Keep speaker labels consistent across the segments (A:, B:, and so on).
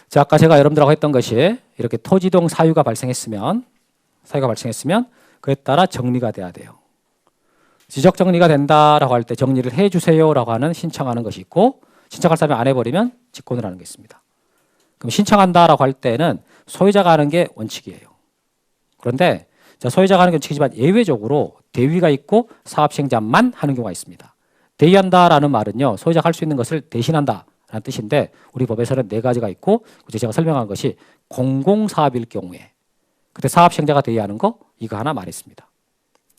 A: 자, 아까 제가 여러분들하고 했던 것이 이렇게 토지이동 사유가 발생했으면 그에 따라 정리가 돼야 돼요. 지적 정리가 된다라고 할 때 정리를 해주세요라고 하는 신청하는 것이 있고, 신청할 사람이 안 해버리면 직권을 하는 게 있습니다. 그럼 신청한다라고 할 때는 소유자가 하는 게 원칙이에요. 그런데 소유자가 하는 게 원칙이지만 예외적으로 대위가 있고 사업시행자만 하는 경우가 있습니다. 대위한다라는 말은요, 소유자가 할 수 있는 것을 대신한다라는 뜻인데, 우리 법에서는 네 가지가 있고, 제가 설명한 것이 공공사업일 경우에 그때 사업시행자가 대위하는 거 이거 하나 말했습니다.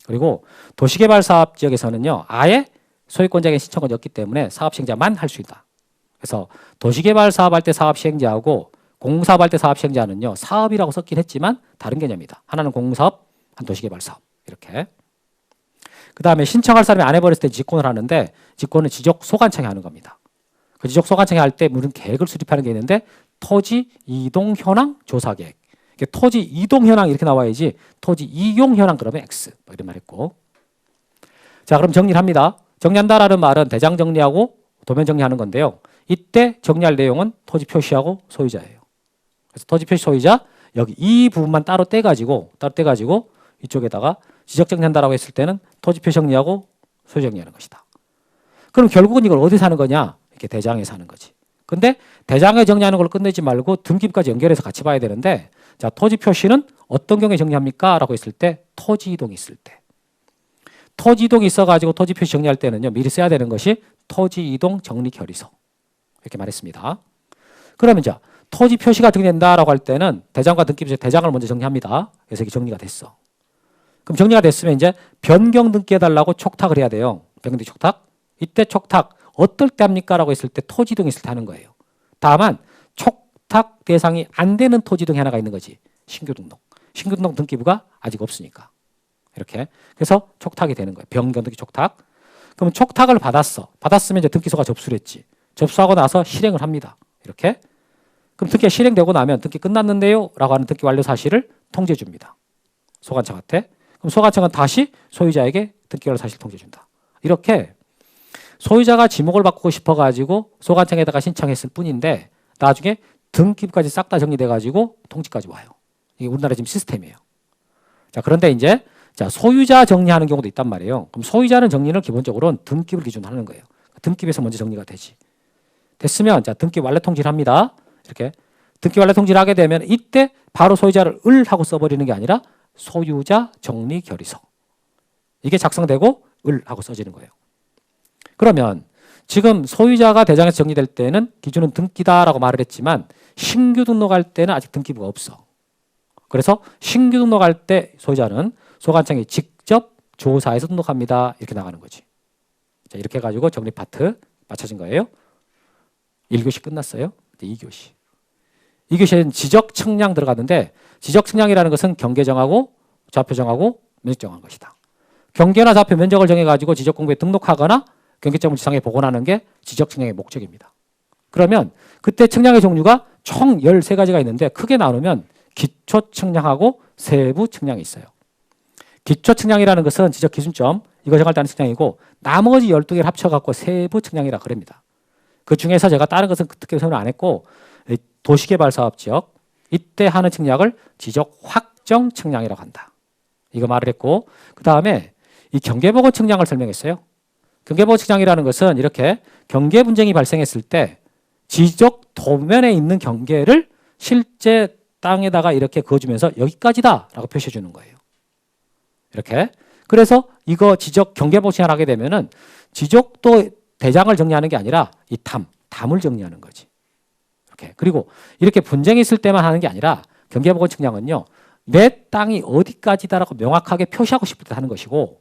A: 그리고 도시개발사업 지역에서는요, 아예 소유권자에게 신청권이 없기 때문에 사업시행자만 할 수 있다. 그래서 도시개발사업 할 때 사업시행자하고 공사업 할 때 사업시행자는요, 사업이라고 썼긴 했지만 다른 개념이다. 하나는 공사업, 한 도시개발사업. 이렇게. 그 다음에 신청할 사람이 안 해버렸을 때 직권을 하는데, 직권은 지적소관청이 하는 겁니다. 그 지적소관청이 할 때 무슨 계획을 수립하는 게 있는데, 토지 이동 현황 조사 계획. 토지 이동 현황 이렇게 나와야지 토지 이용 현황 그러면 X 이런 말 했고. 자, 그럼 정리를 합니다. 정리한다라는 말은 대장 정리하고 도면 정리하는 건데요. 이때 정리할 내용은 토지 표시하고 소유자예요. 그래서 토지 표시 소유자 여기 이 부분만 따로 떼가지고 이쪽에다가 지적 정리한다라고 했을 때는 토지 표시 정리하고 소유 정리하는 것이다. 그럼 결국은 이걸 어디서 하는 거냐? 이렇게 대장에서 하는 거지. 근데 대장에 정리하는 걸 끝내지 말고 등기부까지 연결해서 같이 봐야 되는데, 자, 토지 표시는 어떤 경우에 정리합니까? 라고 했을 때 토지 이동이 있을 때. 토지 이동이 있어가지고 토지 표시 정리할 때는요, 미리 써야 되는 것이 토지 이동 정리 결의서. 이렇게 말했습니다. 그러면 자, 토지 표시가 정리된다라고 할 때는 대장과 등기부 대장을 먼저 정리합니다. 그래서 이게 정리가 됐어. 그럼 정리가 됐으면 이제 변경 등기해달라고 촉탁을 해야 돼요. 변경 촉탁. 이때 촉탁 어떨 때 합니까? 라고 했을 때 토지 이동이 있을 때 하는 거예요. 다만 촉탁 대상이 안 되는 토지 이동이 하나가 있는 거지. 신규 등록. 신규 등록 등기부가 아직 없으니까. 이렇게. 그래서 촉탁이 되는 거예요. 변경 등기 촉탁. 그러면 촉탁을 받았어. 받았으면 이제 등기소가 접수를 했지. 접수하고 나서 실행을 합니다. 이렇게. 그럼 등기가 실행되고 나면 등기 끝났는데요? 라고 하는 등기 완료 사실을 통지해 줍니다. 소관청한테. 그럼 소관청은 다시 소유자에게 등기 완료 사실을 통지해 준다. 이렇게 소유자가 지목을 바꾸고 싶어가지고 소관청에다가 신청했을 뿐인데, 나중에 등기부까지 싹 다 정리돼가지고 통지까지 와요. 이게 우리나라 지금 시스템이에요. 자, 그런데 이제 소유자 정리하는 경우도 있단 말이에요. 그럼 소유자는 정리는 기본적으로는 등기부를 기준으로 하는 거예요. 등기부에서 먼저 정리가 되지. 됐으면 등기 완료 통지를 합니다. 이렇게 등기 완료 통지를 하게 되면 이때 바로 소유자를 을 하고 써버리는 게 아니라 소유자 정리 결의서. 이게 작성되고 을 하고 써지는 거예요. 그러면 지금 소유자가 대장에서 정리될 때는 기준은 등기다라고 말을 했지만, 신규 등록할 때는 아직 등기부가 없어. 그래서 신규 등록할 때 소유자는 소관청에 직접 조사해서 등록합니다. 이렇게 나가는 거지. 자, 이렇게 해가지고 정리 파트 맞춰진 거예요. 1교시 끝났어요. 이제 2교시. 2교시에는 지적 측량 들어갔는데, 지적 측량이라는 것은 경계 정하고 좌표 정하고 면적 정한 것이다. 경계나 좌표 면적을 정해가지고 지적 공부에 등록하거나 경계점을 지상에 복원하는 게 지적 측량의 목적입니다. 그러면 그때 측량의 종류가 총 13가지가 있는데, 크게 나누면 기초 측량하고 세부 측량이 있어요. 기초 측량이라는 것은 지적 기준점, 이거 정할 때 하는 측량이고, 나머지 12개를 합쳐갖고 세부 측량이라 그럽니다. 그 중에서 제가 다른 것은 특히 설명 안 했고, 도시개발 사업 지역, 이때 하는 측량을 지적 확정 측량이라고 한다. 이거 말을 했고, 그 다음에 이 경계보고 측량을 설명했어요. 경계보고 측량이라는 것은 이렇게 경계 분쟁이 발생했을 때 지적 도면에 있는 경계를 실제 땅에다가 이렇게 그어주면서 여기까지다 라고 표시해 주는 거예요. 이렇게. 그래서 이거 지적 경계보고 측량을 하게 되면은 지적도 대장을 정리하는 게 아니라 이 담을 정리하는 거지. 이렇게. 그리고 이렇게 분쟁이 있을 때만 하는 게 아니라 경계보고 측량은요, 내 땅이 어디까지다라고 명확하게 표시하고 싶을 때 하는 것이고,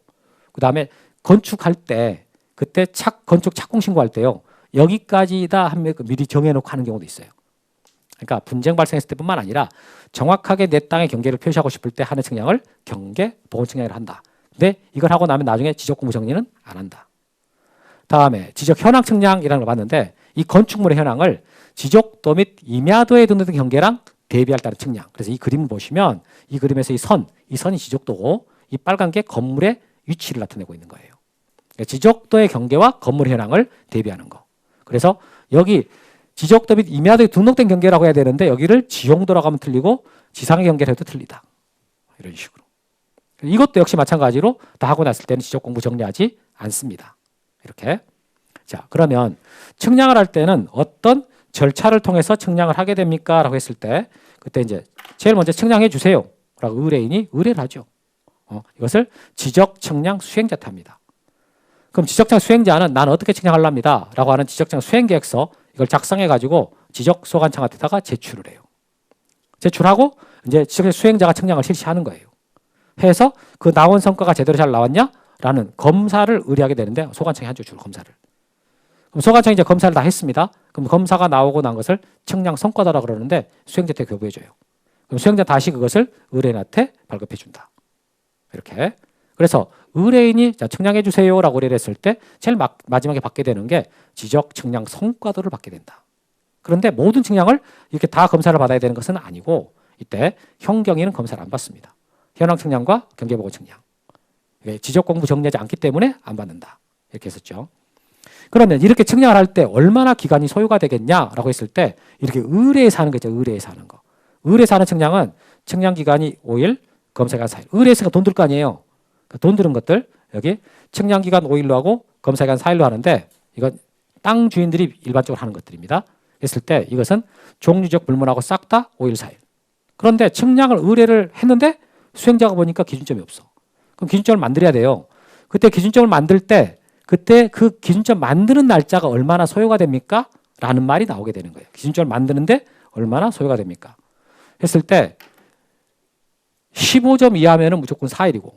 A: 그 다음에 건축할 때 그때 건축 착공 신고할 때요, 여기까지다 하면 미리 정해놓고 하는 경우도 있어요. 그러니까 분쟁 발생했을 때뿐만 아니라 정확하게 내 땅의 경계를 표시하고 싶을 때 하는 측량을 경계보고 측량이라 한다. 근데 이걸 하고 나면 나중에 지적공부 정리는 안 한다. 다음에 지적 현황 측량이라는 걸 봤는데, 이 건축물의 현황을 지적도 및 임야도에 등록된 경계랑 대비할 때는 측량. 그래서 이 그림을 보시면 이 그림에서 이 선이 지적도고, 이 빨간 게 건물의 위치를 나타내고 있는 거예요. 지적도의 경계와 건물 현황을 대비하는 거. 그래서 여기 지적도 및 임야도에 등록된 경계라고 해야 되는데 여기를 지용도라고 하면 틀리고 지상의 경계를 해도 틀리다. 이런 식으로. 이것도 역시 마찬가지로 다 하고 났을 때는 지적 공부 정리하지 않습니다. 이렇게. 자, 그러면 측량을 할 때는 어떤 절차를 통해서 측량을 하게 됩니까? 라고 했을 때 그때 이제 제일 먼저 측량해 주세요. 라고 의뢰인이 의뢰를 하죠. 이것을 지적 측량 수행자한테 합니다. 그럼 지적 측량 수행자는 난 어떻게 측량하랍니다. 라고 하는 지적 측량 수행 계획서 이걸 작성해 가지고 지적 소관청한테다가 제출을 해요. 제출하고 이제 지적 측량 수행자가 측량을 실시하는 거예요. 해서 그 나온 성과가 제대로 잘 나왔냐? 라는 검사를 의뢰하게 되는데 소관청이 하죠, 주로 검사를. 그럼 소관청이 이제 검사를 다 했습니다. 그럼 검사가 나오고 난 것을 측량 성과다라고 그러는데 수행자한테 교부해줘요. 그럼 수행자 다시 그것을 의뢰인한테 발급해준다. 이렇게. 그래서 의뢰인이 자, 측량해 주세요라고 의뢰를 했을 때 제일 마지막에 받게 되는 게 지적 측량 성과도를 받게 된다. 그런데 모든 측량을 이렇게 다 검사를 받아야 되는 것은 아니고 이때 현경위는 검사를 안 받습니다. 현황 측량과 경계보고 측량. 지적 공부 정리하지 않기 때문에 안 받는다. 이렇게 했었죠. 그러면 이렇게 측량을 할 때 얼마나 기간이 소요가 되겠냐라고 했을 때 이렇게 의뢰에서 하는 거죠. 의뢰에서 하는 거. 의뢰에서 하는 측량은 측량 기간이 5일, 검사 기간 4일. 의뢰에서가 돈 들 거 아니에요. 돈 드는 것들 여기 측량 기간 5일로 하고 검사 기간 4일로 하는데 이건 땅 주인들이 일반적으로 하는 것들입니다. 했을 때 이것은 종류적 불문하고 싹 다 5일, 4일. 그런데 측량을 의뢰를 했는데 수행자가 보니까 기준점이 없어. 그럼 기준점을 만들어야 돼요. 그때 기준점을 만들 때 그때 그 기준점 만드는 날짜가 얼마나 소요가 됩니까? 라는 말이 나오게 되는 거예요. 기준점을 만드는데 얼마나 소요가 됩니까? 했을 때 15점 이하면 무조건 4일이고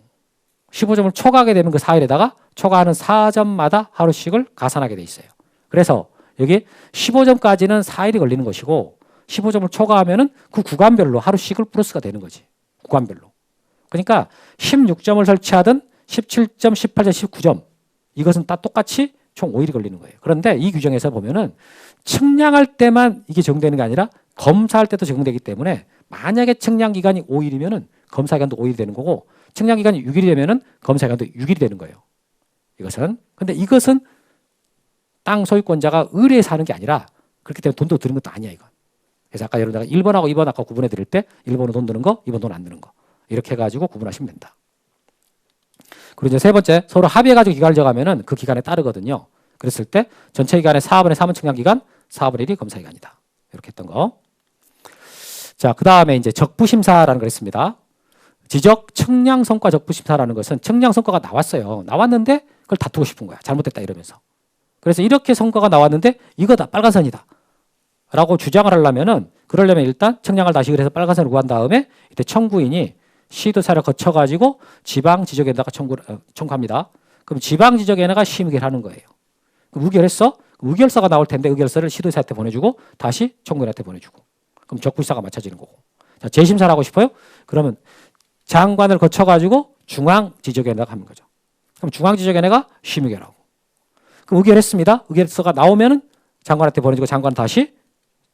A: 15점을 초과하게 되면 그 4일에다가 초과하는 4점마다 하루씩을 가산하게 돼 있어요. 그래서 여기 15점까지는 4일이 걸리는 것이고 15점을 초과하면 그 구간별로 하루씩을 플러스가 되는 거지. 구간별로. 그러니까 16점을 설치하든 17점, 18점, 19점 이것은 다 똑같이 총 5일이 걸리는 거예요. 그런데 이 규정에서 보면은 측량할 때만 이게 적용되는 게 아니라 검사할 때도 적용되기 때문에 만약에 측량 기간이 5일이면은 검사 기간도 5일이 되는 거고 측량 기간이 6일이 되면은 검사 기간도 6일이 되는 거예요. 이것은. 근데 이것은 땅 소유권자가 의뢰해서 하는 게 아니라 그렇기 때문에 돈도 드는 것도 아니야, 이건. 그래서 아까 여러분 1번하고 2번 아까 구분해 드릴 때 1번은 돈 드는 거, 2번 돈 안 드는 거. 이렇게 해가지고 구분하시면 된다. 그리고 이제 세 번째, 서로 합의해가지고 기간을 정하면은 그 기간에 따르거든요. 그랬을 때 전체 기간의 4분의 3은 측량 기간, 4분의 1이 검사 기간이다. 이렇게 했던 거. 자, 그 다음에 이제 적부심사라는 걸 했습니다. 지적 측량 성과 적부심사라는 것은 측량 성과가 나왔어요. 나왔는데 그걸 다투고 싶은 거야. 잘못됐다 이러면서. 그래서 이렇게 성과가 나왔는데 이거다, 빨간선이다. 라고 주장을 하려면은 그러려면 일단 측량을 다시 그래서 빨간선을 구한 다음에 이때 청구인이 시도사를 거쳐가지고 지방지적에다가 청구합니다. 그럼 지방지적에다가 심의를 하는 거예요. 그럼 의결했어? 그럼 의결서가 나올 텐데 의결서를 시도사한테 보내주고 다시 청구인한테 보내주고. 그럼 적부심사가 맞춰지는 거고. 자, 재심사를 하고 싶어요? 그러면 장관을 거쳐가지고 중앙지적에다가 하는 거죠. 그럼 중앙지적에다가 심의결하고. 그럼 의결했습니다. 의결서가 나오면은 장관한테 보내주고 장관은 다시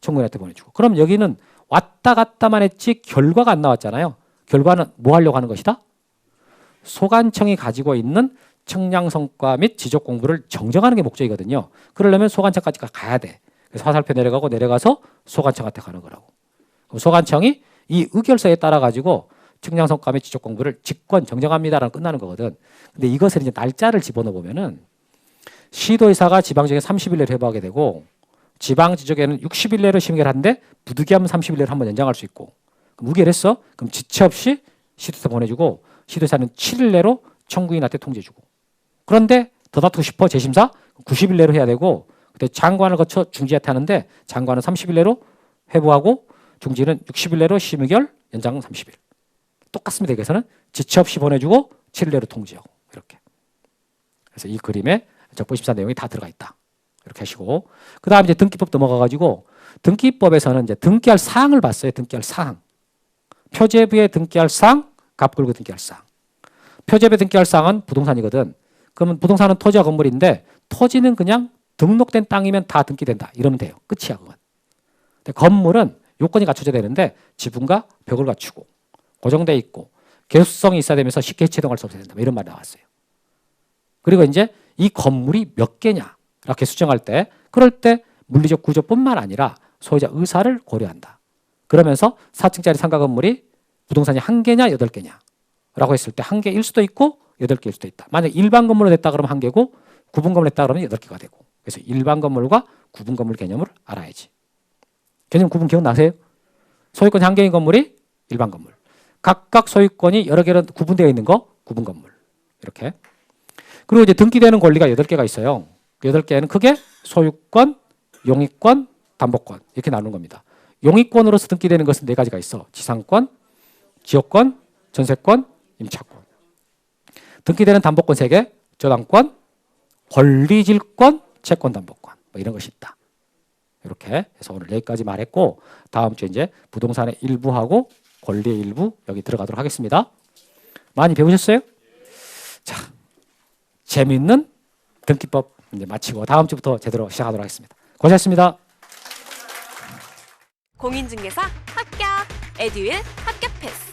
A: 청구인한테 보내주고. 그럼 여기는 왔다 갔다만 했지 결과가 안 나왔잖아요. 결과는 뭐 하려고 하는 것이다? 소관청이 가지고 있는 측량 성과 및 지적 공부를 정정하는 게 목적이거든요. 그러려면 소관청까지 가야 돼. 그래서 화살표 내려가서 소관청한테 가는 거라고. 그럼 소관청이 이 의결서에 따라 가지고 측량 성과 및 지적 공부를 직권 정정합니다라는 끝나는 거거든. 근데 이것을 이제 날짜를 집어넣어 보면은 시도의사가 지방지적에 30일 내로 회부하게 되고 지방지적에는 60일 내로 심의를 하는데 부득이하면 30일 내로 한번 연장할 수 있고. 그럼 의결했어? 그럼 지체 없이 시도사 보내주고 시도사는 7일 내로 청구인한테 통지해주고. 그런데 더 다투고 싶어 재심사? 90일 내로 해야 되고 그때 장관을 거쳐 중지한테 하는데 장관은 30일 내로 회부하고 중지는 60일 내로 심의결 연장 30일. 똑같습니다. 여기서는 지체 없이 보내주고 7일 내로 통지하고 이렇게. 그래서 이 그림에 적부심사 내용이 다 들어가 있다. 이렇게 하시고 그 다음 이제 등기법 넘어가가지고 등기법에서는 이제 등기할 사항을 봤어요. 등기할 사항. 표제부에 등기할 사항, 갑굴구 등기할 사항. 표제부에 등기할 사항은 부동산이거든. 그러면 부동산은 토지와 건물인데 토지는 그냥 등록된 땅이면 다 등기된다. 이러면 돼요. 끝이야 그건. 근데 건물은 요건이 갖춰져야 되는데 지붕과 벽을 갖추고 고정돼 있고 개수성이 있어야 되면서 쉽게 해체동할 수 없어야 된다. 이런 말이 나왔어요. 그리고 이제 이 건물이 몇 개냐 이렇게 수정할 때 그럴 때 물리적 구조뿐만 아니라 소유자 의사를 고려한다. 그러면서 4층짜리 상가 건물이 부동산이 1개냐 8개냐 라고 했을 때 1개일 수도 있고 8개일 수도 있다. 만약 일반 건물로 냈다 그러면 1개고 구분 건물로 냈다 그러면 8개가 되고. 그래서 일반 건물과 구분 건물 개념을 알아야지. 개념 구분 기억나세요? 소유권이 1개인 건물이 일반 건물. 각각 소유권이 여러 개로 구분되어 있는 거 구분 건물. 이렇게. 그리고 이제 등기되는 권리가 8개가 있어요. 8개는 크게 소유권, 용익권, 담보권 이렇게 나누는 겁니다. 용익권으로서 등기되는 것은 4가지가 있어. 지상권, 지역권, 전세권, 임차권. 등기되는 담보권 3개, 저당권, 권리질권, 채권담보권 뭐 이런 것이 있다. 이렇게 해서 오늘 여기까지 말했고 다음 주에 이제 부동산의 일부하고 권리의 일부 여기 들어가도록 하겠습니다. 많이 배우셨어요? 자, 재미있는 등기법 이제 마치고 다음 주부터 제대로 시작하도록 하겠습니다. 고생하셨습니다.
B: 공인중개사 합격! 에듀윌 합격 패스!